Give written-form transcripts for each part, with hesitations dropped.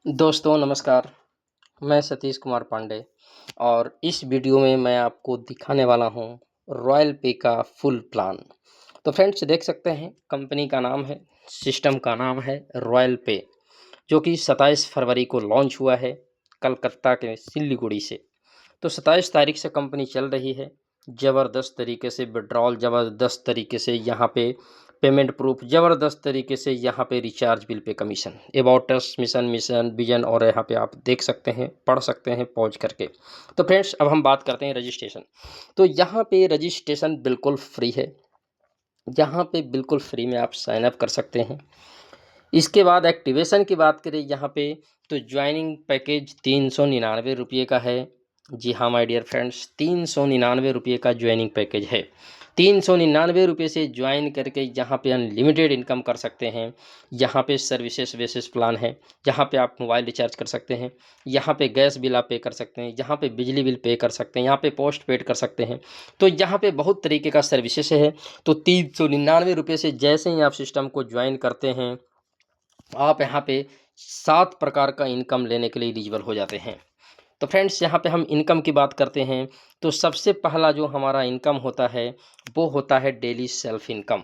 दोस्तों नमस्कार, मैं सतीश कुमार पांडे और इस वीडियो में मैं आपको दिखाने वाला हूं रॉयल पे का फुल प्लान। तो फ्रेंड्स देख सकते हैं कंपनी का नाम है, सिस्टम का नाम है रॉयल पे, जो कि 27 फरवरी को लॉन्च हुआ है कलकत्ता के सिल्लीगुड़ी से। तो 27 तारीख से कंपनी चल रही है। ज़बरदस्त तरीके से विड्रॉल, ज़बरदस्त तरीके से यहाँ पे पेमेंट प्रूफ, ज़बरदस्त तरीके से यहाँ पे recharge bill pay commission, about us, mission mission vision, और यहाँ पे आप देख सकते हैं, पढ़ सकते हैं पॉज करके। तो फ्रेंड्स अब हम बात करते हैं रजिस्ट्रेशन। तो यहाँ पे रजिस्ट्रेशन बिल्कुल फ्री है, यहाँ पे बिल्कुल फ्री में आप साइन अप कर सकते हैं। इसके बाद एक्टिवेशन की बात करें यहाँ पे, तो ज्वाइनिंग पैकेज 399 रुपये का है। जी हाँ माय डियर फ्रेंड्स, 399 रुपये का ज्वाइनिंग पैकेज है। 399 रुपये से ज्वाइन करके यहाँ पे अनलिमिटेड इनकम कर सकते हैं। यहाँ पे सर्विसेज बेसिस प्लान है, यहाँ पे आप मोबाइल रिचार्ज कर सकते हैं, यहाँ पे गैस बिल आप पे कर सकते हैं, यहाँ पे बिजली बिल पे कर सकते हैं, यहाँ पे पोस्ट पेड कर सकते हैं। तो यहाँ पे बहुत तरीके का सर्विसेज है। तो 399 रुपये से जैसे ही आप सिस्टम को ज्वाइन करते हैं, आप यहाँ पे 7 प्रकार का इनकम लेने के लिए एलिजिबल हो जाते हैं। तो फ्रेंड्स यहाँ पे हम इनकम की बात करते हैं, तो सबसे पहला जो हमारा इनकम होता है वो होता है डेली सेल्फ इनकम।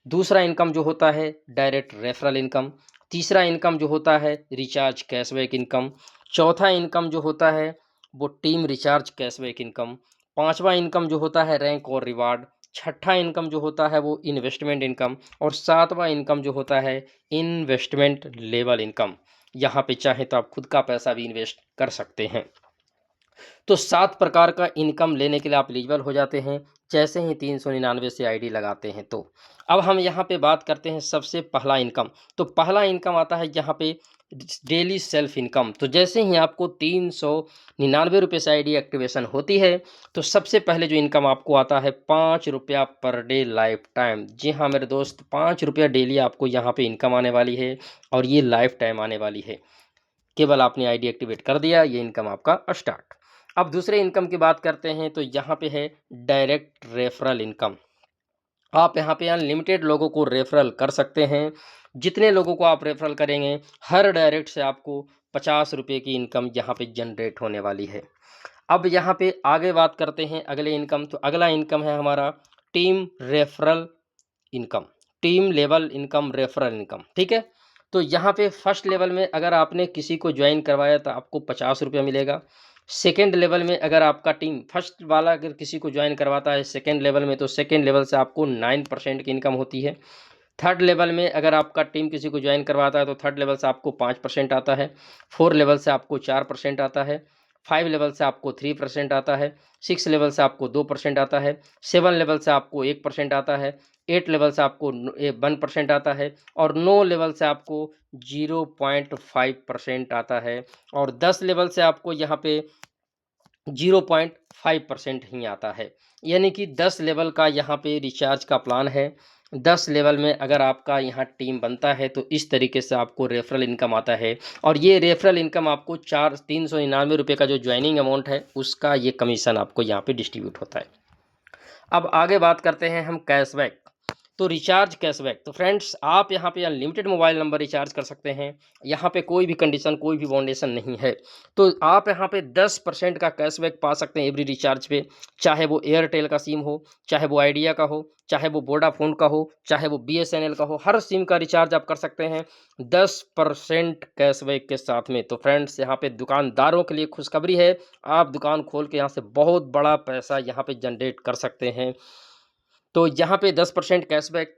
दूसरा इनकम जो होता है डायरेक्ट रेफरल इनकम। तीसरा इनकम जो होता है रिचार्ज कैशबैक इनकम। चौथा इनकम जो होता है वो टीम रिचार्ज कैशबैक इनकम। पांचवा इनकम जो होता है रैंक और रिवार्ड। छठा इनकम जो होता है वो इन्वेस्टमेंट इनकम। और सातवां इनकम जो होता है इन्वेस्टमेंट लेवल इनकम। यहाँ पे चाहे तो आप खुद का पैसा भी इन्वेस्ट कर सकते हैं। तो 7 प्रकार का इनकम लेने के लिए आप एलिजिबल हो जाते हैं जैसे ही 399 से आईडी लगाते हैं। तो अब हम यहाँ पे बात करते हैं सबसे पहला इनकम। तो पहला इनकम आता है यहाँ पे डेली सेल्फ इनकम। तो जैसे ही आपको 399 रुपये से आईडी एक्टिवेशन होती है, तो सबसे पहले जो इनकम आपको आता है 5 रुपया पर डे लाइफ टाइम। जी हाँ मेरे दोस्त, 5 रुपया डेली आपको यहाँ पे इनकम आने वाली है और ये लाइफ टाइम आने वाली है। केवल आपने आईडी एक्टिवेट कर दिया, ये इनकम आपका स्टार्ट। अब दूसरे इनकम की बात करते हैं, तो यहाँ पे है डायरेक्ट रेफरल इनकम। आप यहाँ पे अनलिमिटेड लोगों को रेफरल कर सकते हैं। जितने लोगों को आप रेफरल करेंगे, हर डायरेक्ट से आपको 50 रुपये की इनकम यहाँ पे जनरेट होने वाली है। अब यहाँ पे आगे बात करते हैं अगले इनकम। तो अगला इनकम है हमारा team referral income, team level income, referral income. ठीक है। तो यहाँ पे फर्स्ट लेवल में अगर आपने किसी को ज्वाइन करवाया तो आपको 50 रुपया मिलेगा। सेकेंड लेवल में अगर आपका टीम फर्स्ट वाला अगर किसी को ज्वाइन करवाता है सेकेंड लेवल में, तो सेकेंड लेवल से आपको 9% की इनकम होती है। थर्ड लेवल में अगर आपका टीम किसी को ज्वाइन करवाता है तो थर्ड लेवल से आपको 5% आता है। 4 लेवल से आपको 4% आता है। 5 लेवल से आपको 3% आता है। 6 लेवल से आपको 2% आता है। 7 लेवल से आपको 1% आता है। 8 लेवल से आपको 1% आता है। और 9 लेवल से आपको 0.5% आता है। और 10 लेवल से आपको यहाँ पे 0.5% ही आता है। यानी कि 10 लेवल का यहाँ पे रिचार्ज का प्लान है। 10 लेवल में अगर आपका यहाँ टीम बनता है तो इस तरीके से आपको रेफरल इनकम आता है। और ये रेफरल इनकम आपको 399 रुपये का जो ज्वाइनिंग अमाउंट है उसका ये कमीशन आपको यहाँ पे डिस्ट्रीब्यूट होता है। अब आगे बात करते हैं हम कैशबैक। तो रिचार्ज कैशबैक, तो फ्रेंड्स आप यहाँ पे अनलिमिटेड मोबाइल नंबर रिचार्ज कर सकते हैं। यहाँ पे कोई भी कंडीशन, कोई भी बाउंडेशन नहीं है। तो आप यहाँ पे 10% का कैशबैक पा सकते हैं एवरी रिचार्ज पे। चाहे वो एयरटेल का सिम हो, चाहे वो आइडिया का हो, चाहे वो वोडाफोन का हो, चाहे वो BSNL का हो, हर सिम का रिचार्ज आप कर सकते हैं 10% कैशबैक के साथ में। तो फ्रेंड्स यहाँ पे दुकानदारों के लिए खुशखबरी है, आप दुकान खोल के यहाँ से बहुत बड़ा पैसा यहाँ पे जनरेट कर सकते हैं। तो यहाँ पे 10% कैशबैक।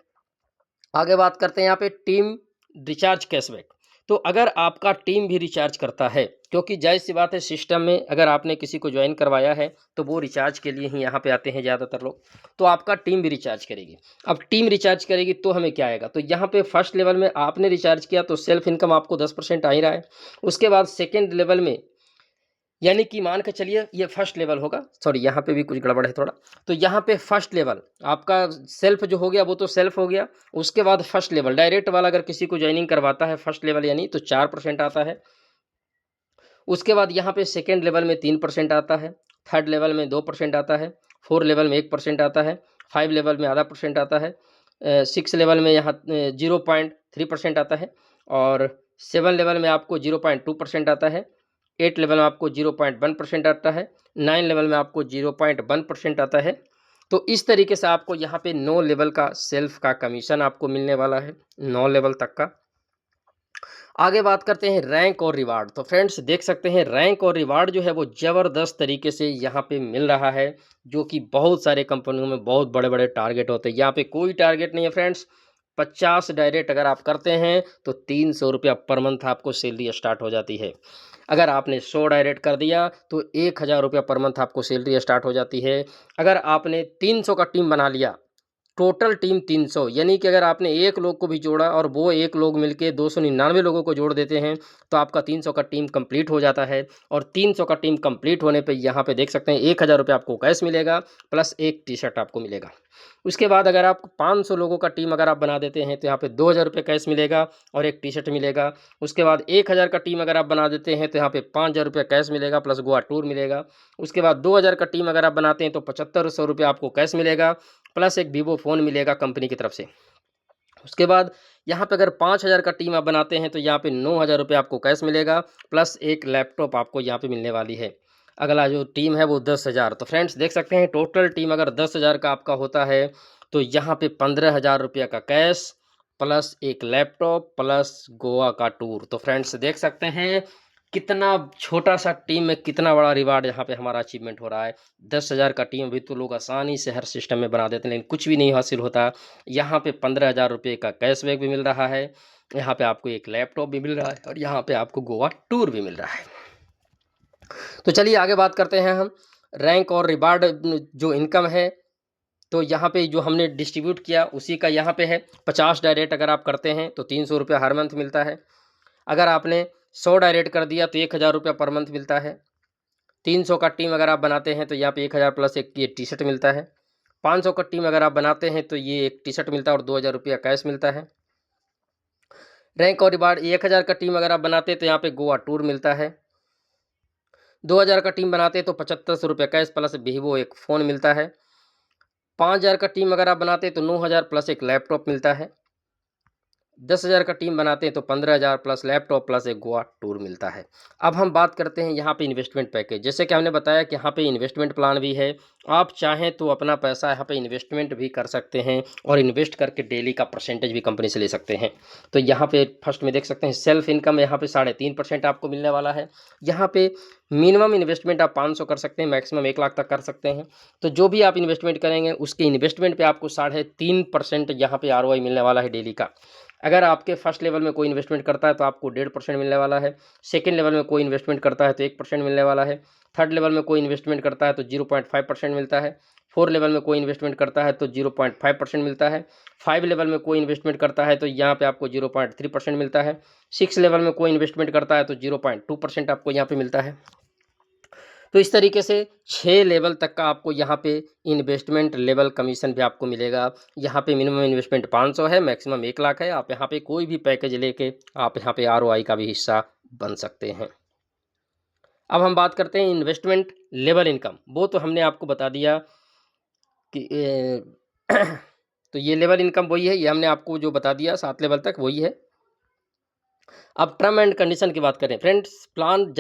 आगे बात करते हैं यहाँ पे टीम रिचार्ज कैशबैक। तो अगर आपका टीम भी रिचार्ज करता है, क्योंकि जाहिर सी बात है सिस्टम में अगर आपने किसी को ज्वाइन करवाया है तो वो रिचार्ज के लिए ही यहाँ पे आते हैं ज़्यादातर लोग, तो आपका टीम भी रिचार्ज करेगी। अब टीम रिचार्ज करेगी तो हमें क्या आएगा, तो यहाँ पे फर्स्ट लेवल में आपने रिचार्ज किया तो सेल्फ इनकम आपको 10% आ ही रहा है। उसके बाद सेकेंड लेवल में, यानी कि मान के चलिए ये फर्स्ट लेवल होगा, सॉरी यहाँ पे भी कुछ गड़बड़ है थोड़ा। तो यहाँ पे फर्स्ट लेवल आपका सेल्फ जो हो गया वो तो सेल्फ हो गया। उसके बाद फर्स्ट लेवल डायरेक्ट वाला अगर किसी को ज्वाइनिंग करवाता है फर्स्ट लेवल यानी, तो 4% आता है। उसके बाद यहाँ पे सेकेंड लेवल में 3% आता है। थर्ड लेवल में 2% आता है। 4 लेवल में 1% आता है। 5 लेवल में आधा परसेंट आता है। 6 लेवल में यहाँ 0.3% आता है। और 7 लेवल में आपको 0.2% आता है, 8 लेवल में आपको 0.1% आता है, 9 लेवल में आपको 0.1% आता है। तो इस तरीके से आपको यहाँ पे 9 लेवल का सेल्फ का कमीशन आपको मिलने वाला है, 9 लेवल तक का। आगे बात करते हैं रैंक और रिवार्ड। तो फ्रेंड्स देख सकते हैं रैंक और रिवार्ड जो है वो ज़बरदस्त तरीके से यहाँ पे मिल रहा है, जो कि बहुत सारे कंपनियों में बहुत बड़े-बड़े टारगेट होते हैं। यहाँ पे कोई टारगेट नहीं है फ्रेंड्स, 50 डायरेक्ट अगर आप करते हैं तो 300 रुपया पर मंथ आपको सैलरी स्टार्ट हो जाती है। अगर आपने 100 डायरेक्ट कर दिया तो 1000 रुपया पर मंथ आपको सैलरी स्टार्ट हो जाती है। अगर आपने 300 का टीम बना लिया, टोटल टीम 300, यानी कि अगर आपने एक लोग को भी जोड़ा और वो एक लोग मिलके 299 लोगों को जोड़ देते हैं तो आपका 300 का टीम कंप्लीट हो जाता है। और 300 का टीम कंप्लीट होने पे यहाँ पे देख सकते हैं 1000 रुपये आपको कैश मिलेगा, प्लस एक टी शर्ट आपको मिलेगा। उसके बाद अगर आप 500 लोगों का टीम अगर आप बना देते हैं तो यहाँ पे 2000 रुपये कैश मिलेगा और एक टी शर्ट मिलेगा। उसके बाद 1000 का टीम अगर आप बना देते हैं तो यहाँ पे 5000 रुपये कैश मिलेगा, प्लस गोवा टूर मिलेगा। उसके बाद 2000 का टीम अगर आप बनाते हैं तो 7500 रुपये आपको कैश मिलेगा, प्लस एक वीवो फ़ोन मिलेगा कंपनी की तरफ से। उसके बाद यहाँ पे अगर 5000 का टीम आप बनाते हैं तो यहाँ पे 9000 रुपये आपको कैश मिलेगा, प्लस एक लैपटॉप आपको यहाँ पे मिलने वाली है। अगला जो टीम है वो 10,000। तो फ्रेंड्स देख सकते हैं टोटल टीम अगर 10,000 का आपका होता है तो यहाँ पे 15,000 रुपये का कैश, प्लस एक लैपटॉप, प्लस गोवा का टूर। तो फ्रेंड्स देख सकते हैं कितना छोटा सा टीम में कितना बड़ा रिवार्ड यहाँ पे हमारा अचीवमेंट हो रहा है। 10,000 का टीम भी तो लोग आसानी से हर सिस्टम में बना देते हैं, लेकिन कुछ भी नहीं हासिल होता। यहाँ पे 15,000 रुपये का कैशबैक भी मिल रहा है, यहाँ पे आपको एक लैपटॉप भी मिल रहा है और यहाँ पे आपको गोवा टूर भी मिल रहा है। तो चलिए आगे बात करते हैं हम रैंक और रिवार्ड जो इनकम है। तो यहाँ पे जो हमने डिस्ट्रीब्यूट किया उसी का यहाँ पे है। 50 डायरेक्ट अगर आप करते हैं तो 300 रुपये हर मंथ मिलता है। अगर आपने 100 डायरेक्ट कर दिया तो 1000 रुपये पर मंथ मिलता है। 300 का टीम अगर आप बनाते हैं तो यहाँ पे 1000 प्लस एक ये टी शर्ट मिलता है। 500 का टीम अगर आप बनाते हैं तो ये एक टी शर्ट मिलता है और 2000 रुपया कैश मिलता है। रैंक और रिवार्ड 1000 का टीम अगर आप बनाते हैं तो यहाँ पे गोवा टूर मिलता है। 2000 का टीम बनाते हैं तो 7500 रुपये कैश प्लस वीवो एक फ़ोन मिलता है। 5000 का टीम अगर आप बनाते हैं तो 9000 प्लस एक लैपटॉप मिलता है। 10,000 का टीम बनाते हैं तो 15,000 प्लस लैपटॉप प्लस एक गोवा टूर मिलता है। अब हम बात करते हैं यहाँ पे इन्वेस्टमेंट पैकेज। जैसे कि हमने बताया कि यहाँ पे इन्वेस्टमेंट प्लान भी है, आप चाहें तो अपना पैसा यहाँ पे इन्वेस्टमेंट भी कर सकते हैं और इन्वेस्ट करके डेली का परसेंटेज भी कंपनी से ले सकते हैं। तो यहाँ पे फर्स्ट में देख सकते हैं सेल्फ इनकम यहाँ पे 3.5% आपको मिलने वाला है। यहाँ पे मिनिमम इन्वेस्टमेंट आप 500 कर सकते हैं, मैक्सिमम 1 लाख तक कर सकते हैं। तो जो भी आप इन्वेस्टमेंट करेंगे उसके इन्वेस्टमेंट पे आपको 3.5% यहाँ पे ROI मिलने वाला है डेली का। अगर आपके फर्स्ट लेवल में कोई इन्वेस्टमेंट करता है तो आपको 1.5% मिलने वाला है। सेकंड लेवल में कोई इन्वेस्टमेंट करता है तो 1% मिलने वाला है। थर्ड लेवल में कोई इन्वेस्टमेंट करता है तो 0.5% मिलता है। फोर्थ लेवल में कोई इन्वेस्टमेंट करता है तो 0.5% मिलता है। 5 लेवल में कोई इन्वेस्टमेंट करता है तो यहाँ पे आपको 0.3% मिलता है। 6 लेवल में कोई इन्वेस्टमेंट करता है तो 0.2% आपको यहाँ पे मिलता है। तो इस तरीके से 6 लेवल तक का आपको यहाँ पे इन्वेस्टमेंट लेवल कमीशन भी आपको मिलेगा। यहाँ पे मिनिमम इन्वेस्टमेंट 500 है, मैक्सिमम 1 लाख है। आप यहाँ पे कोई भी पैकेज लेके आप यहाँ पे ROI का भी हिस्सा बन सकते हैं। अब हम बात करते हैं इन्वेस्टमेंट लेवल इनकम। वो तो हमने आपको बता दिया कि तो ये लेवल इनकम वही है, ये हमने आपको जो बता दिया 7 लेवल तक वही है। अब टर्म एंड कंडीशन की बात करें फ्रेंड्स, प्लान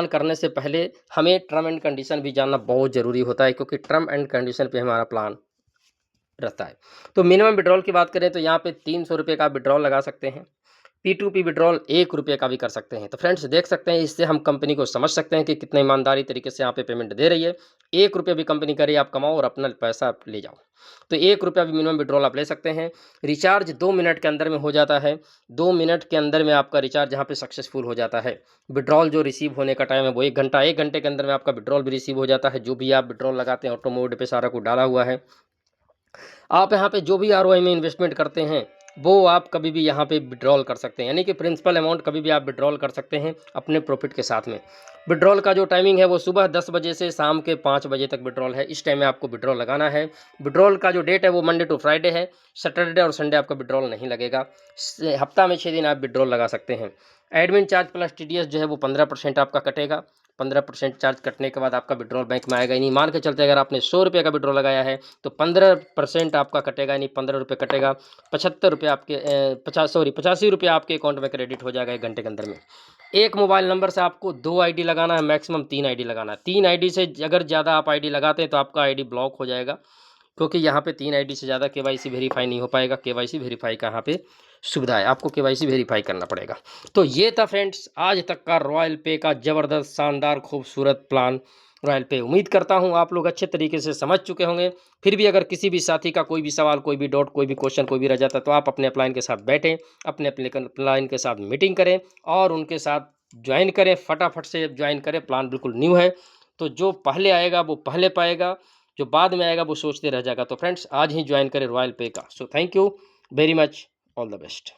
करने से पहले हमें टर्म एंड कंडीशन भी जानना बहुत ज़रूरी होता है, क्योंकि टर्म एंड कंडीशन पे हमारा प्लान रहता है। तो मिनिमम विड्रॉल की बात करें तो यहाँ पे 300 रुपये का विड्रॉल लगा सकते हैं। P2P विड्रॉल 1 रुपये का भी कर सकते हैं। तो फ्रेंड्स देख सकते हैं, इससे हम कंपनी को समझ सकते हैं कि कितने ईमानदारी तरीके से यहाँ पे पेमेंट दे रही है। 1 रुपये भी कंपनी करे आप कमाओ और अपना पैसा आप ले जाओ। तो 1 रुपया भी मिनिमम विड्रॉल आप ले सकते हैं। रिचार्ज 2 मिनट के अंदर में हो जाता है। 2 मिनट के अंदर में आपका रिचार्ज यहाँ पे सक्सेसफुल हो जाता है। विड्रॉल जो रिसीव होने का टाइम है वो 1 घंटा, 1 घंटे के अंदर में आपका विड्रॉल भी रिसीव हो जाता है। जो भी आप विड्रॉल लगाते हैं ऑटो मोड पे सारा कुछ डाला हुआ है। आप यहाँ पे जो भी ROI में इन्वेस्टमेंट करते हैं वो आप कभी भी यहाँ पे विड्रॉल कर सकते हैं, यानी कि प्रिंसिपल अमाउंट कभी भी आप विड्रॉल कर सकते हैं अपने प्रॉफिट के साथ में। विड्रॉल का जो टाइमिंग है वो सुबह 10 बजे से शाम के 5 बजे तक विड्रॉल है। इस टाइम में आपको विड्रॉल लगाना है। विड्रॉल का जो डेट है वो मंडे टू फ्राइडे है। सैटरडे और संडे आपका विड्रॉल नहीं लगेगा। हफ्ता में 6 दिन आप विड्रॉल लगा सकते हैं। एडमिन चार्ज प्लस TDS जो है वो 15% आपका कटेगा। 15% चार्ज कटने के बाद आपका विड्रॉल बैंक में आएगा ही नहीं। मान के चलते अगर आपने 100 रुपये का विड्रॉल लगाया है तो 15% आपका कटेगा ही नहीं, 15 रुपये कटेगा। 75 रुपये आपके 85 रुपये आपके अकाउंट में क्रेडिट हो जाएगा 1 घंटे के अंदर में। एक मोबाइल नंबर से आपको 2 आईडी लगाना है, मैक्सिमम 3 आईडी लगाना है। 3 आईडी से अगर ज़्यादा आप आईडी लगाते हैं तो आपका आईडी ब्लॉक हो जाएगा, क्योंकि यहाँ पे 3 आईडी से ज़्यादा केवाईसी वेरीफाई नहीं हो पाएगा। केवाईसी वेरीफाई का यहाँ पे सुविधा है, आपको केवाईसी वेरीफाई करना पड़ेगा। तो ये था फ्रेंड्स आज तक का रॉयल पे का ज़बरदस्त शानदार खूबसूरत प्लान रॉयल पे। उम्मीद करता हूँ आप लोग अच्छे तरीके से समझ चुके होंगे। फिर भी अगर किसी भी साथी का कोई भी सवाल, कोई भी डाउट, कोई भी क्वेश्चन, कोई भी रह जाता है तो आप अपने अपलाइन के साथ बैठें, अपने अपलाइन के साथ मीटिंग करें और उनके साथ ज्वाइन करें। फटाफट से ज्वाइन करें, प्लान बिल्कुल न्यू है। तो जो पहले आएगा वो पहले पाएगा, जो बाद में आएगा वो सोचते रह जाएगा। तो फ्रेंड्स आज ही ज्वाइन करें रॉयल पे का। So thank you very much, all the best.